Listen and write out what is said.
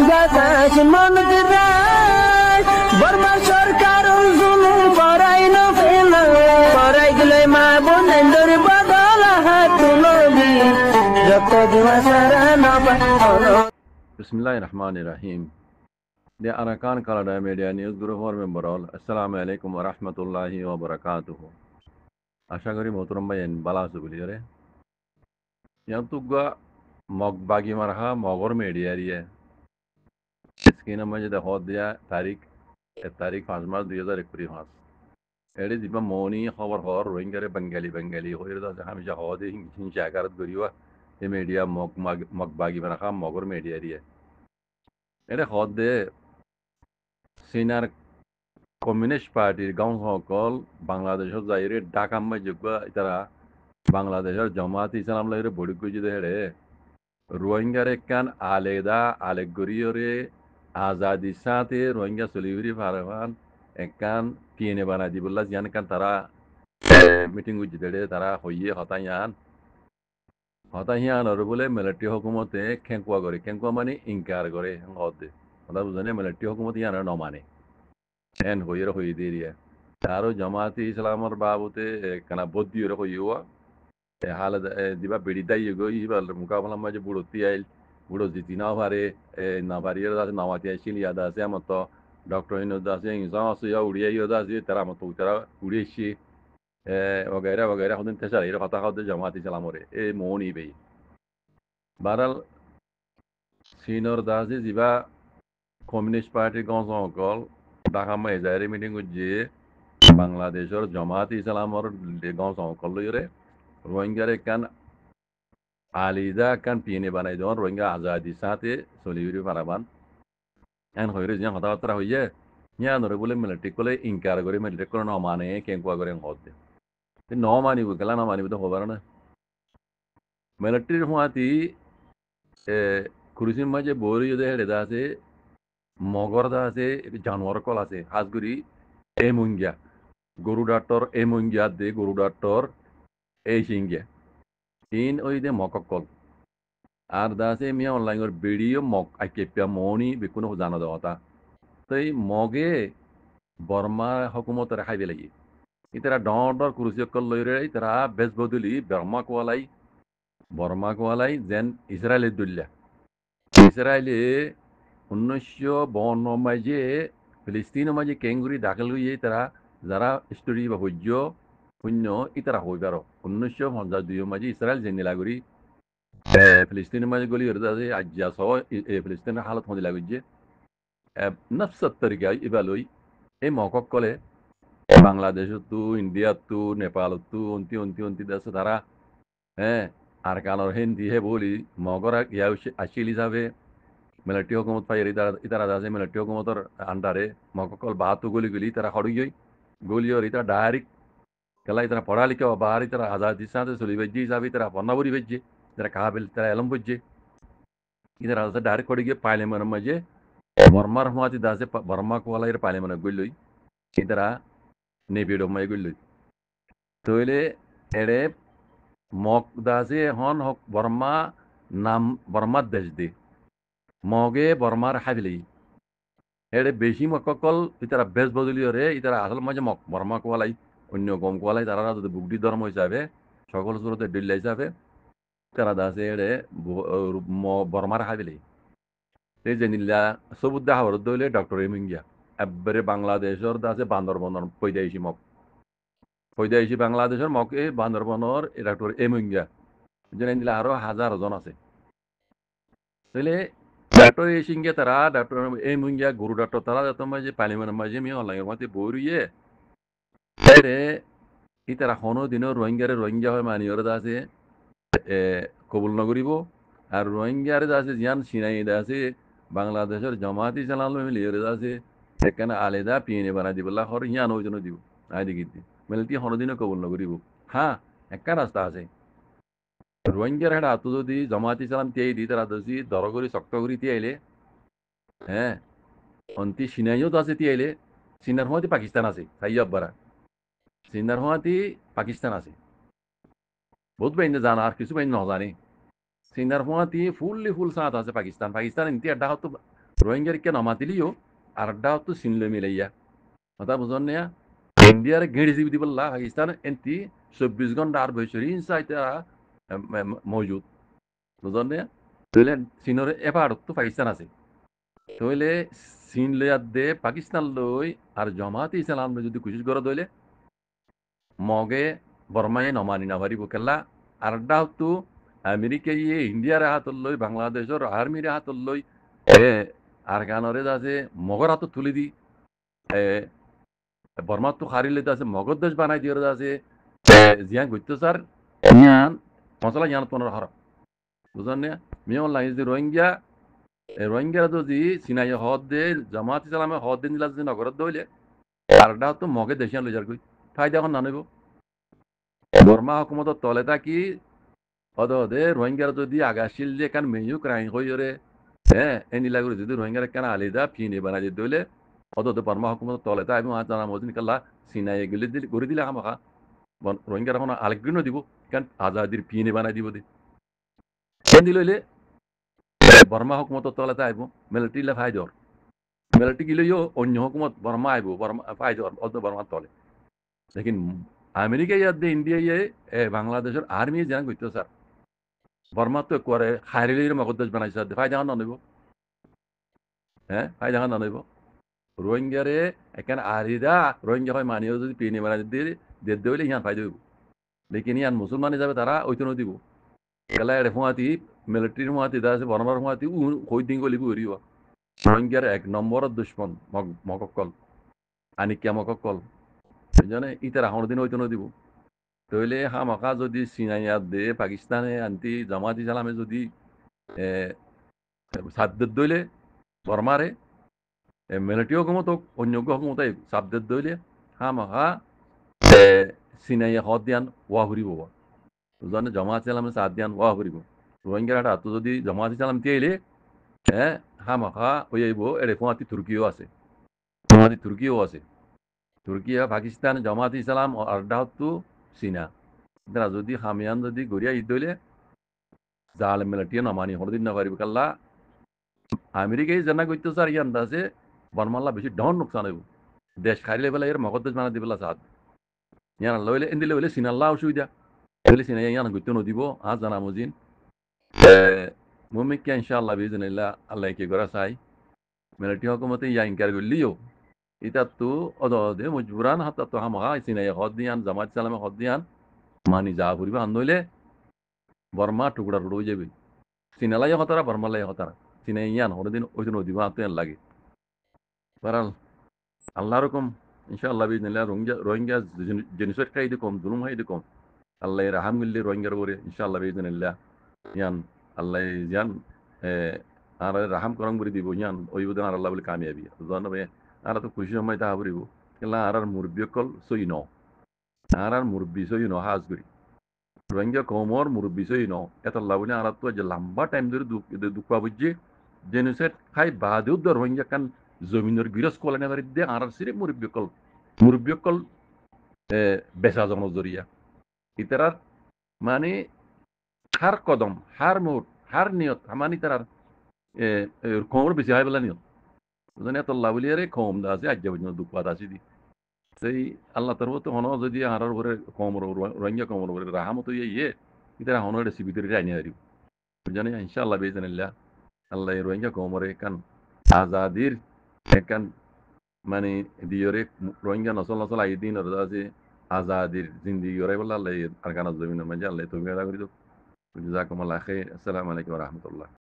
বাতাস মনত রায় বর্মা সরকার জুলুম করাই না ফেলা করাই গেলে মা বোনেদের বদল হাত তুলবি যত দিবা সারা না পালো। Bismillahirrahmanirrahim. The Arakan Canada Media News Group for member all. Assalamu alaikum wa rahmatullahi wa barakatuhu. আশা করি মোহতরম ভাইয়েন বালা আছে বলি রে ইয়াতুগা মগ বাগি মারহা মগর মেডিয়ারিয়ে স্কিন মধ্যে দেখো দিয়া তারিখ 5 মার্চ 2021 এডি দিবা মনি খবর হর রোহিঙ্গারে বেঙ্গালি হইরে দাসে হামিজা হদে হিংসা আকারত গরিবা এ মিডিয়া মগ বাগি মারহা মগর মেডিয়ারিয়ে এটা হদে সিনার কমিউনিস্ট পার্টির গাঁও সকল বাংলাদেশের যাইরে ডাকাম যোগ্য তারা বাংলাদেশের জামাত ইসলাম লাইরে বড়ি গুজি দেড়ে রোহিঙ্গারে কান আলেদা আলেগরিয়রে আজাদি সাথে রোহিঙ্গা সলিউরি ফারহান একান পিএনএ বানা দিবুল্লাহ জিয়ান কান তারা মিটিং গুজি দেড়ে তারা হইয়ে হতাইয়ান আর বলে মিলিটারি হুকুমতে খেঙ্কুয়া মানে ইনকার করে হদে কথা বুঝনে মিলিটারি হুকুমত ইয়ান নমানে এন হইয়ের হই দিয়ে তারও জামাতি ইসলামর বাবুতে কানা বদ্দি ওরা হইয়া হাল দিবা বেড়ি দাই গই ইবার মুকাবলা মাঝে বুড়োতি আইল বুড়ো জিতি না পারে না পারিয়ে আছে নামাতি আইছিল ইয়াদ আছে আমার তো ডক্টর ইনদ আছে ইনসান আছে ইয়া উড়িয়া ইয়াদ আছে তারা মতো তারা উড়িয়েছি वगैरह হদিন তেসার এর কথা হতে জামাতি ইসলামরে এই মৌনি বেই বারাল সিনর দাসি জিবা কমিউনিস্ট পার্টির গঞ্জ অকল ঢাকা মেজারি মিটিং যে বাংলাদেশের জামাত ইসলামর গঞ্জ অকল লইরে রোহিঙ্গারে কান আলিদা কান পিএনএ বানাই দেওয়ান রোহিঙ্গা আজাদি সাথে সলিউরি পারাবান এন হইরে যে কথাবার্তা হইয়ে ইয়া নরে বলে মিলিটারি কলে ইনকার করে মিলিটারি করে ন মানে কেঙ্কুয়া করে হতে ন মানিব কেলা ন মানিব তো হবার না মিলিটারির হুয়াতি কুরুসির মাঝে বৌরি যদি হেডে আছে মগর দা আছে জানোয়ার কল আছে হাজগুড়ি এমুঙ্গিয়া গরু ডাক্তর এমুঙ্গিয়া দে গরু ডাক্তর এই সিঙ্গিয়া তিন ওই দে মককল আর দাসে মিয়া অনলাইনের ভিডিও মগ আইকেপিয়া মনি বেকুনো জানা দেওয়া তাই মগে বর্মা হকুমতের খাইবে লাগি ইতারা ডর কুরুসি অকল লইরে তারা বেশ বদলি বর্মা কোয়ালাই যেন ইসরায়েলের দুল্লা ইসরায়েলে 1952 মাঝে ফিলিস্তিনের মাঝে কেঙ্গুরি দাখিল হয়ে তারা যারা স্টোরি বা ভোজ্য শূন্য ইতারা হয়ে পারো 1952 মাঝে ইসরায়েল যে নীলাগুড়ি ফিলিস্তিনের মাঝে গলি আছে আজ্জা সহ ফিলিস্তিনের হালত মধ্যে লাগুছে নফসত তরিকা ইবালই এই মকক কলে বাংলাদেশতো ইন্ডিয়াতো নেপালতো অন্তি দেশে তারা হ্যাঁ আর কানোর হিন্দি হে বলি মগর ইয়া আসিল হিসাবে মিলিটারি হুকুমত পাই ইতারা আছে মিলিটারি হুকুমতর আন্ডারে মকল বাহাতো গলি তারা হড়িয়ে গলিয়র ইতারা ডাইরেক্ট কেলা ইতারা পড়ালিখা বাহার ইতারা আজাদি সাথে চলি বেজে হিসাবে ইতারা বন্নাবরি বেজে তারা কাহাবিল তারা এলম বুঝছে ইতারা আছে ডাইরেক্ট হড়ি গিয়ে পার্লিমেন্টের মাঝে বর্মার হুয়াতি দাসে বর্মা কোয়ালাইয়ের পার্লিমেন্ট গইলই ইতারা নেপিড মাই গইলই তইলে এড়ে মগ দাসে হন হক বর্মা নাম বর্মার দেশ দে মগে বর্মার হাবিলি এড়ে বেশি মককল ইতারা বেশ বদলিয়রে ইতারা আসল মাঝে বর্মা কোয়ালাই অন্য গম কোয়ালাই তারা যদি বুগডি ধর্ম হিসাবে সকল সুরতে ডিল্লা হিসাবে তারা দাসে এড়ে বর্মার হাবিলি এই যে নীলা সবুদ্দা হাওয়ার দইলে ডক্টর এমিঙ্গিয়া একবারে বাংলাদেশের দাসে বান্দরবনের পৈদাইশি বাংলাদেশের মকে বান্দরবনের ডক্টর এমিঙ্গিয়া যেন নীলা আরো হাজার জন আছে তাহলে ডক্টর সিংহে তারা ডক্টর এমিঙ্গিয়া গুরু ডক্টর তারা যত মাঝে পার্লিমেন্টের মাঝে মি অনলাইনের মাঝে বইয়ে ইতারা কোনো দিনও রোহিঙ্গা হয় মানিয়র দাসে কবুল নগরিব আর রোহিঙ্গার আছে জিয়ান সিনাই আছে বাংলাদেশের জামাত ইসলাম মিলিয়ে আছে সেখানে আলাদা পিএনএ বানাই দিবলা হর ইয়ান ওই জন্য দিব আই দেখি মিলতি হরদিনও কবুল নগরিব হ্যাঁ একটা রাস্তা আছে রোহিঙ্গার হেডা আতো যদি জামাত ইসলাম তিয়াই দি তারা দোষী দরগরি শক্তগরি তিয়াইলে হ্যাঁ অন্তি সিনাইও তো আছে তিয়াইলে সিনার হুয়াতি পাকিস্তান আছে সাইয়াব্বারা সিনার হুয়াতি পাকিস্তান আছে বহুত বাইন্দে জানা আর কিছু বাইন্দে নজানে সিনার হুয়াতি ফুল সাথ আছে পাকিস্তান ইন্তি আড্ডা হতো রোহিঙ্গার কে নমাতিলিও আরডা তো সিনলে মিলাইয়া কথা বুঝন না ইন্ডিয়ার গেড়ি জিবি দিবল্লা পাকিস্তান এন্টি 24 ঘন্টা আর বছর ইনসাইড মজুদ বুঝন না তাহলে চীনের এবার তো পাকিস্তান আছে তাহলে চীন লইয়ার দে পাকিস্তান লই আর জমাতে ইসলাম যদি কোশিশ করে দইলে মগে বর্মায় নমানি না পারিব কেলা আরডা তো আমেরিকা ইন্ডিয়ার হাতত লই বাংলাদেশের আর্মির হাতত লই আর গানরে আছে মগর হাতত তুলি দি বর্মা তো খারিলে আছে মগর দেশ বানাই দিয়ে আছে জিয়ান গত্য স্যার ইয়ান মশলা ইয়ান তোনার হার বুঝলেন না মিয়ন লাগে যে রোহিঙ্গা যদি সিনাই হদ দে জামাত ইসলামে হদ দিন দিলা যদি নগরত দইলে আরডা তো মগে দেশিয়ান লই যার কই ফায়দা এখন না নেব বর্মা হুকুমতর তলে থাকি অদে রোহিঙ্গার যদি আগাছিল যে কান মেয়ু ক্রাইং হইরে এনিলা করে যদি রোহিঙ্গার কান আলিদা ফিনে বানাই দিতে হইলে অদে বর্মা হুকুমতর তলে তা এবং জানা মদিন কাল্লা সিনাই গেলে গড়ে দিলে আমাকা রোহিঙ্গার এখন আলেগ্রিনও দিব কারণ আজাদির পিনে বানাই দিব দি কেন দিল হইলে বর্মা হুকুমতর তলে তা আইব মিলিটারিলে ফাইদর মিলিটারি গিলেও অন্য হুকুমত বর্মা আইব বর্মা ফাইদর অদ বর্মার তলে লেকিন আমেরিকা ইয়াদ ইন্ডিয়া বাংলাদেশের আর্মি জানা করতে স্যার বর্মা তো করে খাইরিলির মগদেশ বানাইছে ফায়দা না নেব ফায়দা না নেব রোহিঙ্গারে এখানে আরিদা রোহিঙ্গা হয় মানিও যদি পিনি বানাই দিয়ে দিলে ইয়ান ফায়দা হইব লেকিন ইয়ান মুসলমান হিসাবে তারা ওইতনও দিব কেলা এর ফুয়াতি মিলিটারির ফুয়াতি আছে বর্মার ফুয়াতি কই দিন গলিব হরিব রোহিঙ্গার এক নম্বরের দুশ্মন মককল আনিকিয়া মককল জানে ইতার আহর দিন ওইতনও দিব তাহলে হামাকা যদি সিনাইয়াত দে পাকিস্তানে আনতি জামাত ইসলামে যদি সাদ্দের দইলে বর্মারে মিলিটারি হুকুমত হোক অন্য হুকুমত সাদ্দের দইলে হামাকা সিনাইয়া হদ দিয়ান ওয়া ফুরিব জানে জামাত ইসলামে সাদ দিয়ান ওয়া ফুরিব রোহিঙ্গার হাত যদি জামাত ইসলাম দিয়েলে হামাকা ওই আইব এর ফুয়াতি তুর্কিও আছে ফুয়াতি তুর্কিও আছে তুর্কিয়া পাকিস্তান জামাত ইসলাম আর ডাহতু চীনা তারা যদি হামিয়ান যদি গড়িয়া ঈদ হইলে জাল মিলিটারি নমানি হরদিন না পারিব কাল্লা আমেরিকাই জানা করতে স্যার ইয়ান আছে বর্মাল্লা বেশি ডন নোকসান হইব দেশ খাইলে বেলা এর মগদেশ বানা দিবেলা সাদ ইয়ান লইলে এন্দিলে হইলে সিনাল্লা অসুবিধা হইলে সিনা ইয়ান গইতে নদিব আজ জানা মুজিন মুমিক ইনশাআল্লাহ বিজনিল্লাহ আল্লাহ কি করা চাই মিলিটারি হুকুমতে ইয়া ইনকার করলিও এটা তো অদে মজবুরান হাতা তো হামা সিনাই হদ দিয়ান জামাত ইসলামে হদ দিয়ান মানি যা ফুরিবে আন্দোলে বর্মা টুকরা টুকরো যাবে সিনালাই হতারা বর্মালাই হতারা সিনাই ইয়ান হরদিন ওই জন্য দিবা তো লাগে বারাল আল্লাহ রকম ইনশাআল্লাহ বিজনিল্লাহ রোহিঙ্গা জেনোসাইড খাই কম জুলুম হাই কম আল্লাহ রাহাম গিল্লি রোহিঙ্গার উপরে ইনশাআল্লাহ বিজনিল্লাহ ইয়ান আল্লাহ ইয়ান আর রাহাম করং বলে দিব ইয়ান ওই বুদিন আর আল্লাহ বলে কামিয়াবি জানবে আর তো খুশি সময় তা ফুরিব কেলা আর মুরব্বী কল সই ন আর মুরব্বী সই ন হাজ করি রোহিঙ্গা কমর মুরব্বী সই ন এত লাভনে আর তো যে লম্বা টাইম ধরে দুঃখা বুঝছে জেনোসাইড খাই বাদেও তো রোহিঙ্গা কান জমিনের গিরস কলে নেবার দিয়ে আর সিরে মুরব্বী কল বেচা জমন জরিয়া ইতারার মানে হার কদম হার মোট হার নিয়ত মানে তারার কমর বেশি হয় বলা নিয়ত বুঝলেন এত লাভলিয়ারে কম দা আছে আজ্ঞা পর্যন্ত দুঃখ আছে দি সেই আল্লাহ তার তো হন যদি হারার উপরে কমর রোহিঙ্গা কমর উপরে রাহামত ইয়ে ইতারা হন রেসিপি তৈরি আইনি হারিব জানি ইনশাআল্লাহ বেজনিল্লাহ আল্লাহ রোহিঙ্গা কমরে কান আজাদির কান মানে দিয়রে রোহিঙ্গা নসল আই দিন আছে আজাদির জিন্দিগি ওরাই বলে আল্লাহ আর কানা জমিনের মাঝে আল্লাহ তুমি করি তো জাকুমুল্লাহ খাইর আসসালামু আলাইকুম ওয়া রাহমাতুল্লাহ